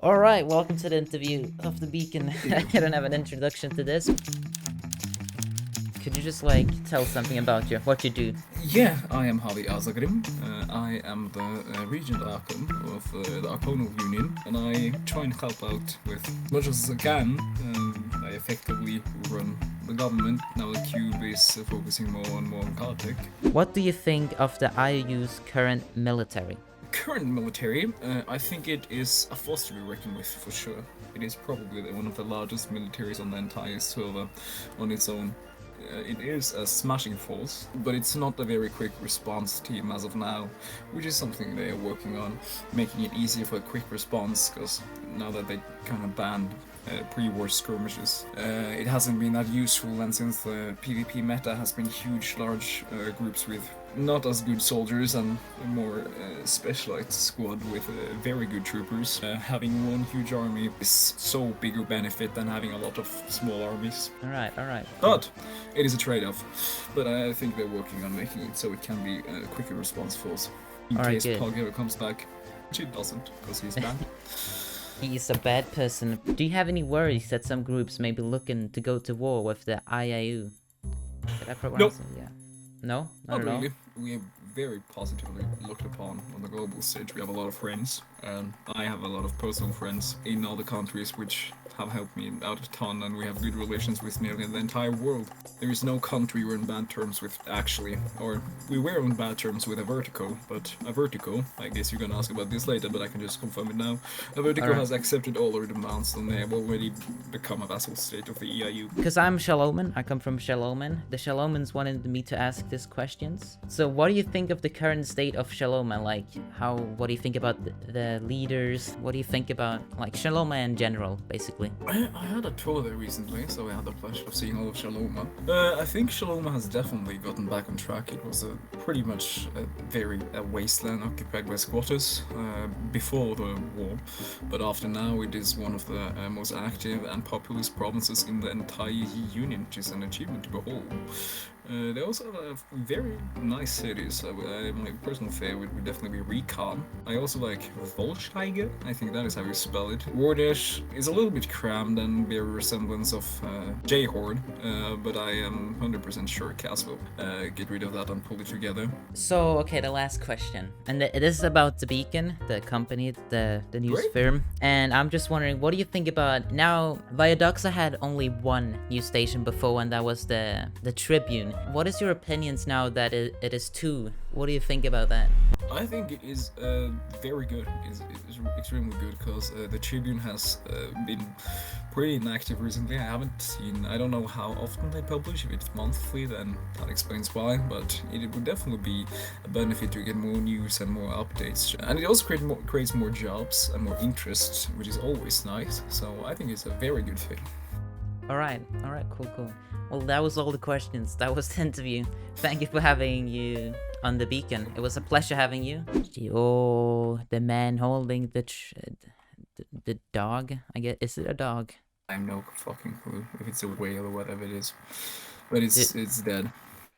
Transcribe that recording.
Alright, welcome to the interview of the Beacon. I don't have an introduction to this. Could you just tell something about what you do? Yeah, I am Havi. I am the Regent Archon of the Archonal Union, and I try and help out with as much as I can. I effectively run the government. Now the Cube is focusing more on card tech. What do you think of the IOU's current military? Current military, I think it is a force to be reckoned with for sure. It is probably one of the largest militaries on the entire server on its own. It is a smashing force, but it's not a very quick response team as of now, which is something they are working on, making it easier for a quick response, because now that they kind of banned pre-war skirmishes, it hasn't been that useful, and since the PvP meta has been huge, large groups with not as good soldiers and a more specialized squad with very good troopers. Having one huge army is so bigger benefit than having a lot of small armies. Alright. But it is a trade-off. But I think they're working on making it so it can be a quicker response force. In case Pog ever comes back, which it doesn't, because he's banned. He's a bad person. Do you have any worries that some groups may be looking to go to war with the IAU? Did I pronounce it? Yeah. No? Not at really. all? We are very positively looked upon on the global stage. We have a lot of friends, and I have a lot of personal friends in other countries which have helped me out a ton, and we have good relations with nearly the entire world. There is no country we're in bad terms with, actually. Or, we were in bad terms with a Vertigo, but a Vertigo, I guess you're gonna ask about this later, but I can just confirm it now. A Vertigo has accepted all our demands, and they have already become a vassal state of the EIU. Because I'm Shaloman, I come from Shaloman. The Shalomans wanted me to ask these questions. So what do you think of the current state of Shaloma? What do you think about the leaders? What do you think about, Shaloma in general, basically? I had a tour there recently, so I had the pleasure of seeing all of Shaloma. I think Shaloma has definitely gotten back on track. It was pretty much a wasteland occupied by squatters before the war, but after now it is one of the most active and populous provinces in the entire Union, which is an achievement to behold. They also have very nice cities. My personal favorite would definitely be Recon. I also like Volsteige, I think that is how you spell it. Wardish is a little bit crammed and bear a resemblance of J-Horde, but I am 100% sure Cass will get rid of that and pull it together. So, okay, the last question. And this is about the Beacon, the company, the news firm. And I'm just wondering, what do you think about now? Viadoxa had only one news station before, and that was the Tribune. What is your opinions now that it is two? What do you think about that? I think it is very good. It's extremely good because the Tribune has been pretty inactive recently. I don't know how often they publish. If it's monthly, then that explains why, but it would definitely be a benefit to get more news and more updates. And it also creates more jobs and more interest, which is always nice. So I think it's a very good thing. Alright, cool. Well, that was all the questions. That was the interview. Thank you for having you on the Beacon. It was a pleasure having you. Oh, the man holding the dog. I guess, is it a dog? I have no fucking clue if it's a whale or whatever it is, but it's dead.